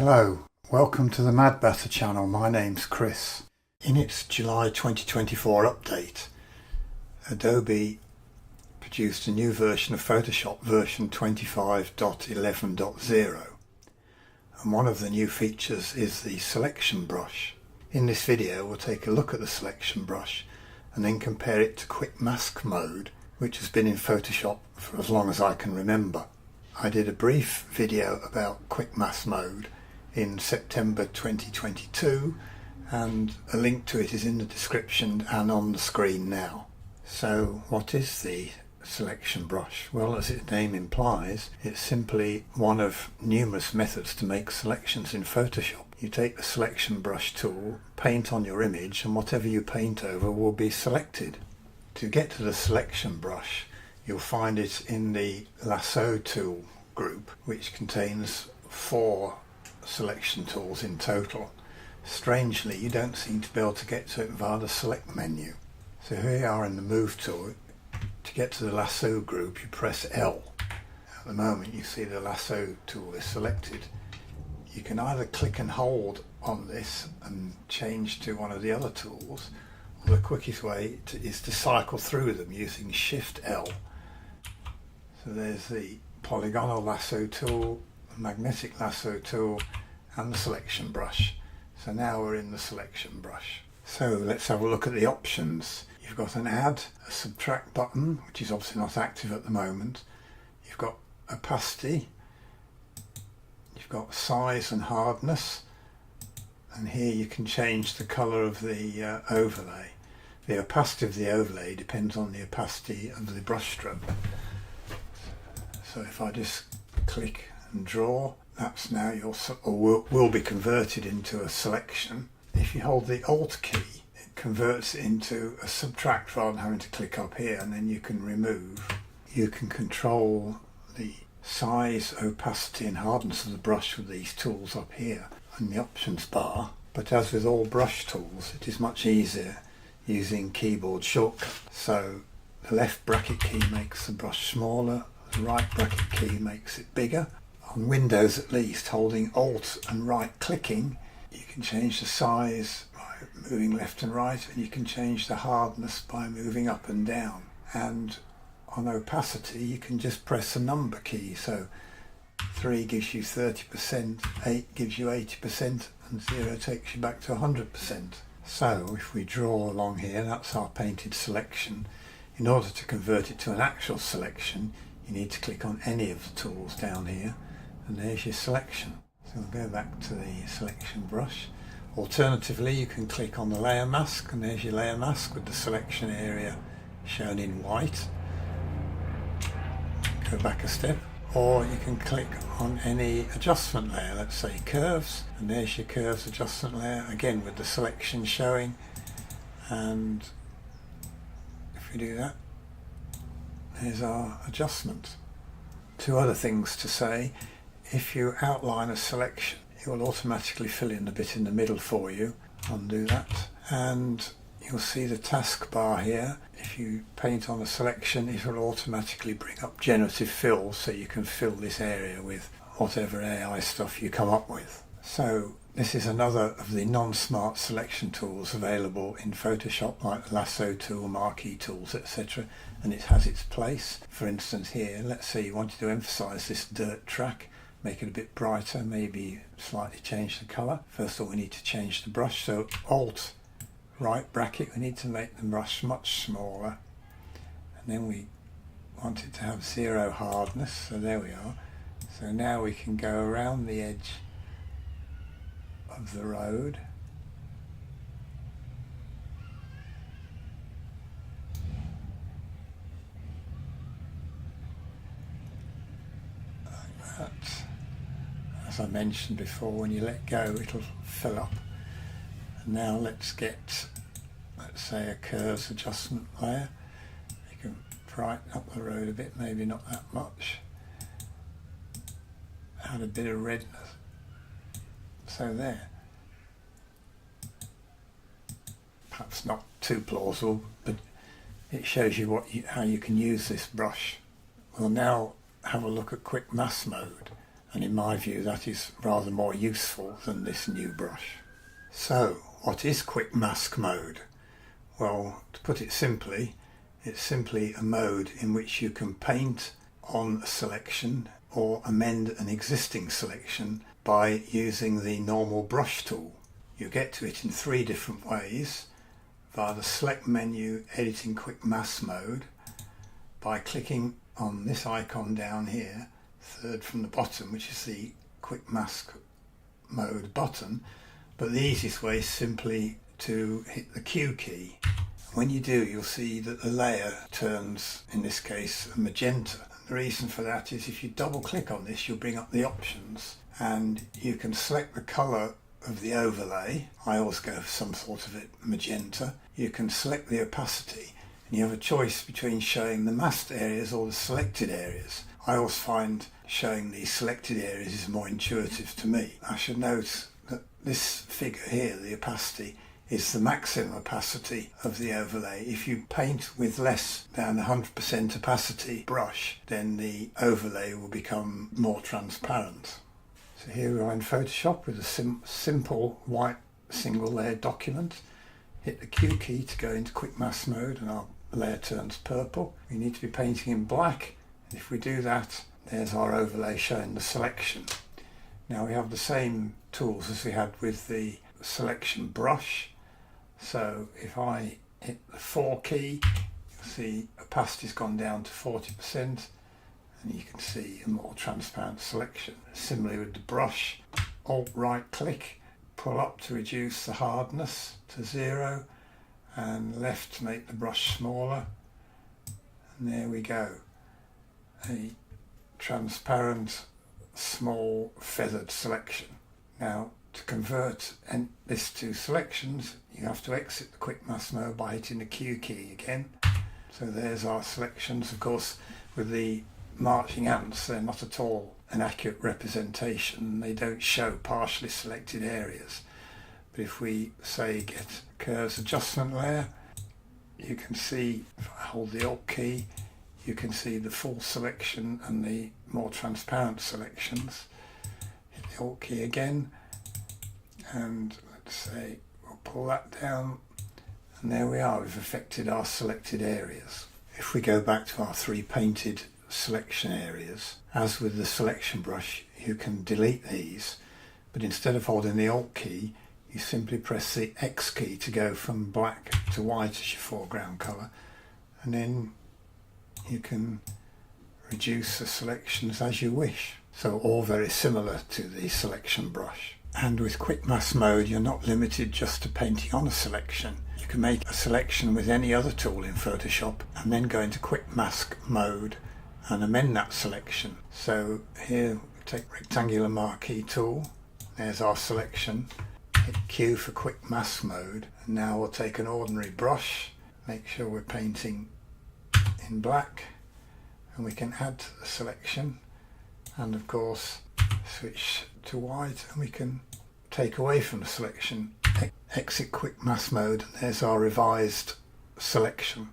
Hello, welcome to the Mad Batter channel. My name's Chris. In its July 2024 update, Adobe produced a new version of Photoshop, version 25.11.0, and one of the new features is the selection brush. In this video we'll take a look at the selection brush and then compare it to quick mask mode, which has been in Photoshop for as long as I can remember. I did a brief video about quick mask mode in September 2022, and a link to it is in the description and on the screen now. So what is the selection brush? Well, as its name implies, it's simply one of numerous methods to make selections in Photoshop. You take the selection brush tool, paint on your image, and whatever you paint over will be selected. To get to the selection brush, you'll find it in the lasso tool group, which contains 4 selection tools in total. Strangely, you don't seem to be able to get to it via the select menu. So here we are in the move tool. To get to the lasso group, you press L. At the moment you see the lasso tool is selected. You can either click and hold on this and change to one of the other tools, or the quickest way is to cycle through them using Shift L. So there's the polygonal lasso tool, the magnetic lasso tool, and the selection brush. So now we're in the selection brush. So let's have a look at the options. You've got an add, a subtract button, which is obviously not active at the moment. You've got opacity, you've got size and hardness, and here you can change the colour of the overlay. The opacity of the overlay depends on the opacity of the brush stroke. So if I just click and draw, that's now will be converted into a selection. If you hold the Alt key, it converts it into a subtract rather than having to click up here, and then you can remove. You can control the size, opacity and hardness of the brush with these tools up here in the options bar, but as with all brush tools, it is much easier using keyboard shortcuts. So the left bracket key makes the brush smaller, the right bracket key makes it bigger. On Windows at least, holding Alt and right clicking, you can change the size by moving left and right, and you can change the hardness by moving up and down. And on opacity you can just press the number key, so 3 gives you 30%, 8 gives you 80%, and 0 takes you back to 100%. So if we draw along here, that's our painted selection. In order to convert it to an actual selection, you need to click on any of the tools down here, and there's your selection. So we'll go back to the selection brush. Alternatively, you can click on the layer mask, and there's your layer mask with the selection area shown in white. Go back a step, or you can click on any adjustment layer, let's say curves, and there's your curves adjustment layer, again with the selection showing. And if we do that, there's our adjustment. 2 other things to say. If you outline a selection, it will automatically fill in the bit in the middle for you. Undo that, and you'll see the taskbar here. If you paint on a selection, it will automatically bring up generative fill, so you can fill this area with whatever AI stuff you come up with. So this is another of the non-smart selection tools available in Photoshop, like the lasso tool, marquee tools, etc. And it has its place. For instance here, let's say you wanted to emphasize this dirt track, make it a bit brighter, maybe slightly change the colour. First of all we need to change the brush, so Alt right bracket, we need to make the brush much smaller, and then we want it to have 0 hardness, so there we are. So now we can go around the edge of the road, like that. As I mentioned before, when you let go it'll fill up. And now let's get, let's say, a curves adjustment layer. You can brighten up the road a bit, maybe not that much. Add a bit of redness. So there. Perhaps not too plausible, but it shows you how you can use this brush. We'll now have a look at quick mask mode, and in my view that is rather more useful than this new brush. So what is quick mask mode? Well, to put it simply, it's simply a mode in which you can paint on a selection or amend an existing selection by using the normal brush tool. You get to it in 3 different ways: via the select menu, editing quick mask mode, by clicking on this icon down here, third from the bottom, which is the quick mask mode button, but the easiest way is simply to hit the Q key. When you do, you'll see that the layer turns, in this case, a magenta. The reason for that is if you double click on this, you'll bring up the options and you can select the colour of the overlay. I always go for some sort of magenta. You can select the opacity and you have a choice between showing the masked areas or the selected areas. I always find showing the selected areas is more intuitive to me. I should note that this figure here, the opacity, is the maximum opacity of the overlay. If you paint with less than 100% opacity brush, then the overlay will become more transparent. So here we are in Photoshop with a simple white single layer document. Hit the Q key to go into quick mask mode and our layer turns purple. We need to be painting in black, and if we do that, there's our overlay showing the selection. Now we have the same tools as we had with the selection brush. So if I hit the 4 key, you'll see opacity's gone down to 40%, and you can see a more transparent selection. Similarly with the brush, Alt right click, pull up to reduce the hardness to 0, and left to make the brush smaller, and there we go, a transparent small feathered selection. Now to convert this to selections, you have to exit the quick mask mode by hitting the Q key again. So there's our selections. Of course, with the marching ants, they're not at all an accurate representation. They don't show partially selected areas. But if we say get curves adjustment layer, you can see, if I hold the Alt key, you can see the full selection and the more transparent selections. Hit the Alt key again, and let's say we'll pull that down, and there we are, we've affected our selected areas. If we go back to our 3 painted selection areas, as with the selection brush, you can delete these, but instead of holding the Alt key, you simply press the X key to go from black to white as your foreground colour, and then you can reduce the selections as you wish. So all very similar to the selection brush. And with quick mask mode, you're not limited just to painting on a selection. You can make a selection with any other tool in Photoshop and then go into quick mask mode and amend that selection. So here we take rectangular marquee tool, there's our selection, hit Q for quick mask mode, and now we'll take an ordinary brush, make sure we're painting in black, and we can add to the selection, and of course switch to white, and we can take away from the selection, exit quick mask mode, and there's our revised selection.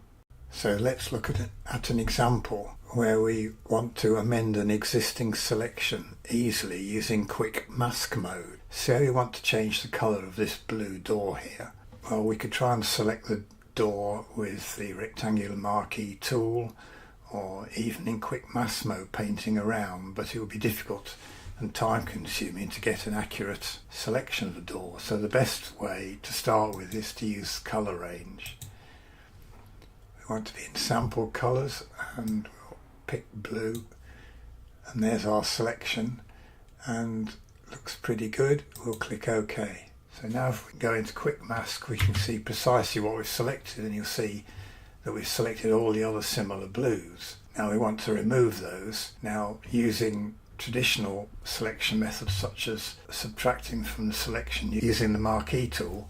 So let's look at an example where we want to amend an existing selection easily using quick mask mode. So you want to change the colour of this blue door here. Well, we could try and select the door with the rectangular marquee tool, or even in quick mask mode painting around, but it would be difficult and time consuming to get an accurate selection of the door. So the best way to start with is to use colour range. We want to be in sample colours, and we'll pick blue, and there's our selection, and looks pretty good. We'll click OK. So now if we go into quick mask, we can see precisely what we've selected, and you'll see that we've selected all the other similar blues. Now we want to remove those. Now, using traditional selection methods such as subtracting from the selection using the marquee tool,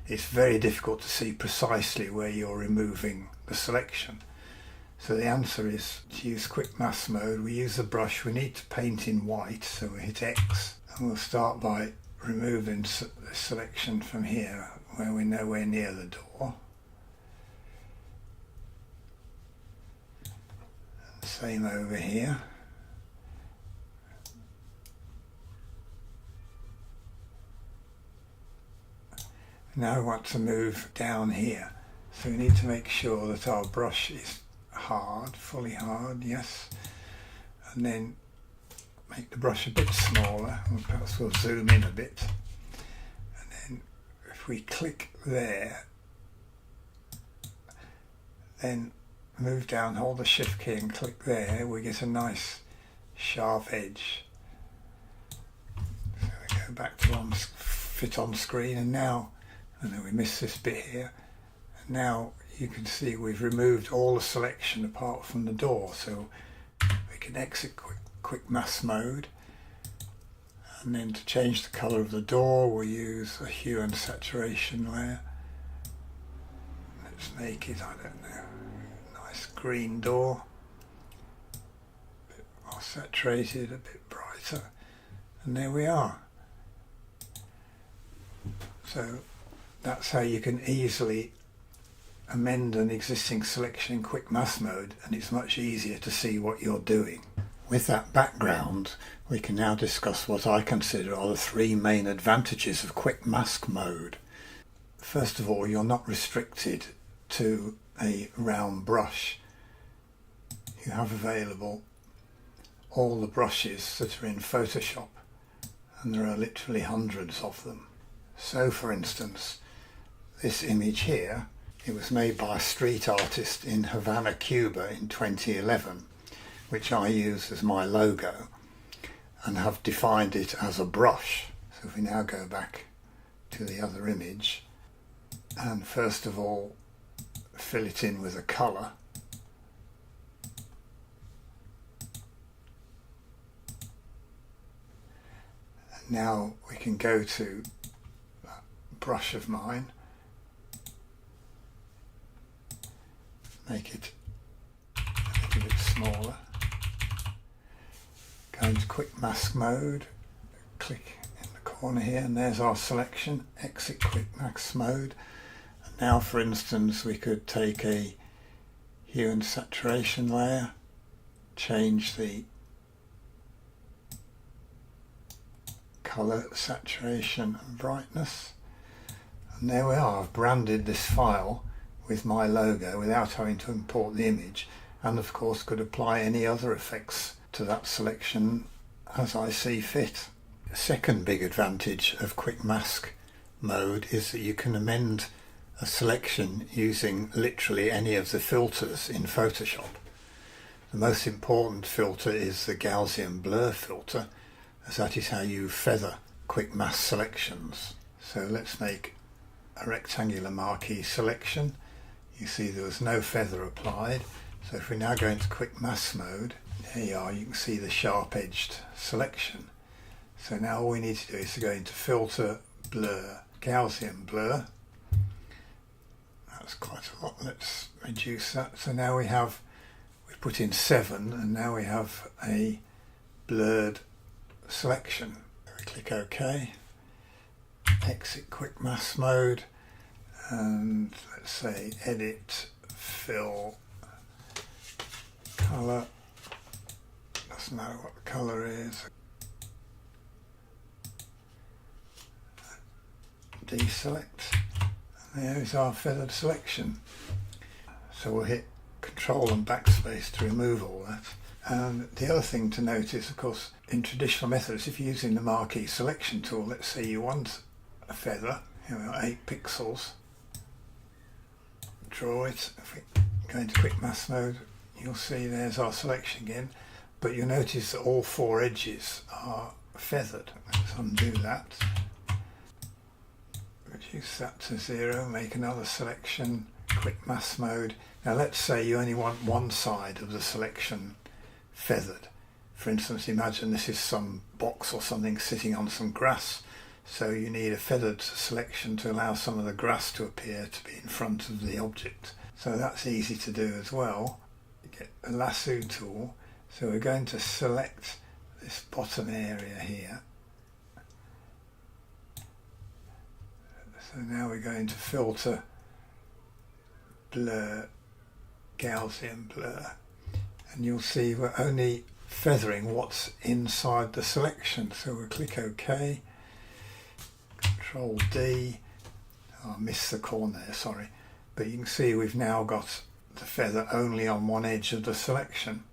it's very difficult to see precisely where you're removing the selection. So the answer is to use quick mask mode. We use the brush, we need to paint in white, so we hit X, and we'll start by removing the selection from here where we're nowhere near the door. Same over here. Now we want to move down here, so we need to make sure that our brush is hard, fully hard, yes, and then make the brush a bit smaller, and perhaps we'll zoom in a bit, and then if we click there, then move down, hold the shift key and click there, we get a nice sharp edge. So we go back to fit on screen, and now, and then we miss this bit here, and now you can see we've removed all the selection apart from the door, so we can exit quick mask mode, and then to change the colour of the door we'll use a hue and saturation layer. Let's make it, I don't know, nice green door, a bit more saturated, a bit brighter, and there we are. So that's how you can easily amend an existing selection in quick mask mode, and it's much easier to see what you're doing. With that background, we can now discuss what I consider are the three main advantages of quick mask mode. First of all, you're not restricted to a round brush. You have available all the brushes that are in Photoshop, and there are literally hundreds of them. So for instance, this image here, it was made by a street artist in Havana, Cuba in 2011, which I use as my logo and have defined it as a brush. So if we now go back to the other image and first of all fill it in with a colour, and now we can go to that brush of mine, make it a little bit smaller, go into quick mask mode, click in the corner here, and there's our selection, exit quick mask mode. And now for instance we could take a hue and saturation layer, change the colour, saturation and brightness, and there we are. I've branded this file with my logo without having to import the image, and of course could apply any other effects to that selection as I see fit. The second big advantage of quick mask mode is that you can amend a selection using literally any of the filters in Photoshop. The most important filter is the Gaussian blur filter, as that is how you feather quick mask selections. So let's make a rectangular marquee selection. You see there was no feather applied, so if we now go into quick mask mode, there you are, you can see the sharp edged selection. So now all we need to do is to go into filter, blur, Gaussian blur. That's quite a lot, let's reduce that. So now we've put in 7, and now we have a blurred selection. We click OK, exit quick mask mode, and let's say edit, fill, colour, doesn't matter what the colour is, deselect, and there's our feathered selection. So we'll hit Control and Backspace to remove all that. And the other thing to note is, of course, in traditional methods, if you're using the marquee selection tool, let's say you want a feather, 8 pixels, draw it. If we go into quick mask mode, you'll see there's our selection again, but you'll notice that all 4 edges are feathered. Let's undo that, reduce that to 0, make another selection, quick mask mode. Now let's say you only want one side of the selection feathered. For instance, imagine this is some box or something sitting on some grass, so you need a feathered selection to allow some of the grass to appear to be in front of the object. So that's easy to do as well. You get the lasso tool, so we're going to select this bottom area here. So now we're going to filter, blur, Gaussian blur, and you'll see we're only feathering what's inside the selection. So we'll click OK, Control D, I missed the corner there, sorry. But you can see we've now got the feather only on one edge of the selection.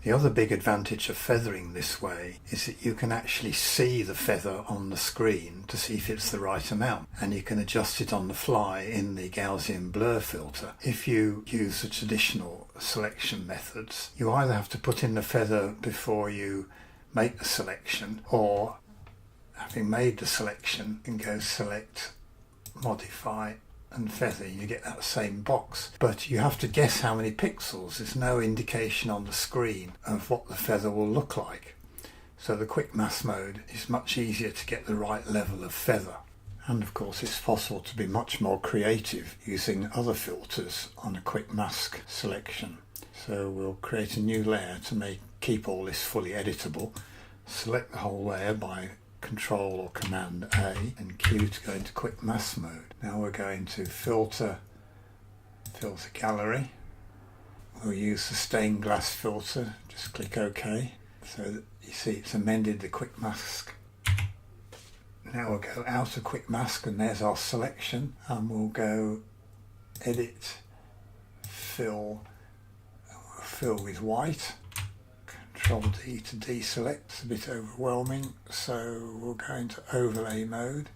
The other big advantage of feathering this way is that you can actually see the feather on the screen to see if it's the right amount, and you can adjust it on the fly in the Gaussian blur filter. If you use the traditional selection methods, you either have to put in the feather before you make the selection, or having made the selection, you can go select, modify and feather, you get that same box, but you have to guess how many pixels. There's no indication on the screen of what the feather will look like. So the quick mask mode is much easier to get the right level of feather. And of course it's possible to be much more creative using other filters on a quick mask selection. So we'll create a new layer to keep all this fully editable. Select the whole layer by Control or Command A and Q to go into quick mask mode. Now we're going to filter gallery. We'll use the stained glass filter, just click OK. So that you see it's amended the quick mask. Now we'll go out of quick mask and there's our selection, and we'll go edit, fill with white. Control D to deselect, it's a bit overwhelming, so we'll go into overlay mode.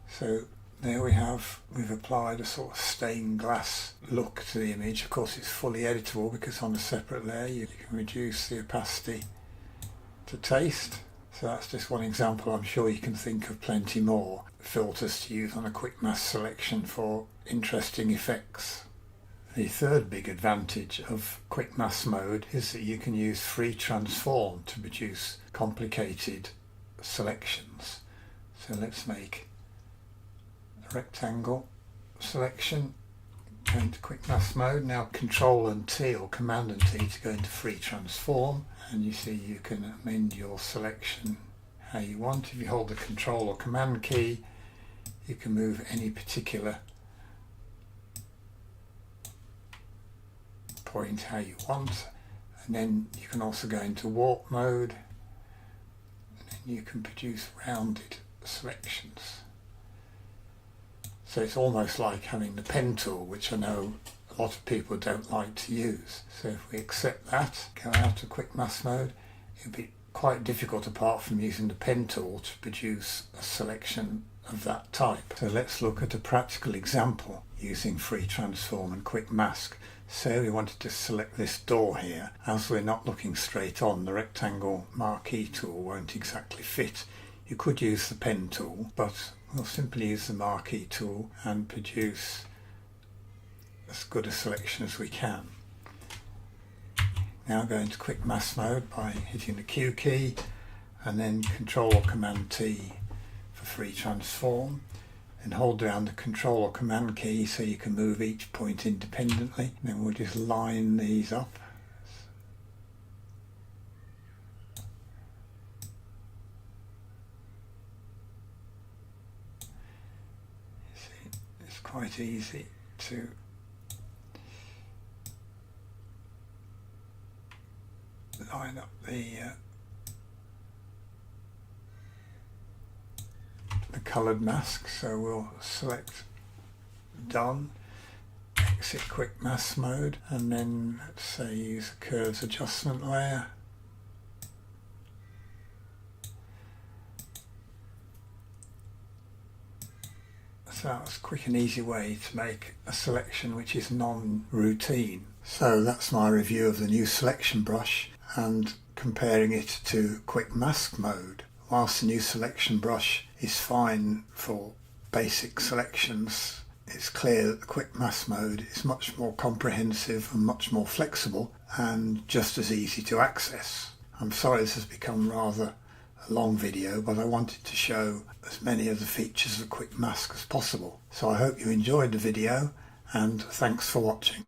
So there we've applied a sort of stained glass look to the image. Of course it's fully editable because on a separate layer you can reduce the opacity to taste. So that's just one example. I'm sure you can think of plenty more filters to use on a quick mask selection for interesting effects. The third big advantage of quick mask mode is that you can use free transform to produce complicated selections. So let's make a rectangle selection, go into quick mask mode. Now Control and T or Command and T to go into free transform, and you see you can amend your selection how you want. If you hold the Control or Command key, you can move any particular point how you want, and then you can also go into warp mode, and then you can produce rounded selections. So it's almost like having the pen tool, which I know a lot of people don't like to use. So if we accept that, go out of quick mask mode, it'd be quite difficult apart from using the pen tool to produce a selection of that type. So let's look at a practical example using free transform and quick mask. So we wanted to select this door here. As we're not looking straight on, the rectangle marquee tool won't exactly fit. You could use the pen tool, but we'll simply use the marquee tool and produce as good a selection as we can. Now go into quick mask mode by hitting the Q key and then Control or Command T for free transform, and hold down the Control or Command key so you can move each point independently. And then we'll just line these up. You see, it's quite easy to line up the coloured mask. So we'll select done, exit quick mask mode, and then let's say use a curves adjustment layer. So that's a quick and easy way to make a selection which is non-routine. So that's my review of the new selection brush and comparing it to quick mask mode. Whilst the new selection brush is fine for basic selections, it's clear that the quick mask mode is much more comprehensive and much more flexible and just as easy to access. I'm sorry this has become rather a long video, but I wanted to show as many of the features of quick mask as possible. So I hope you enjoyed the video, and thanks for watching.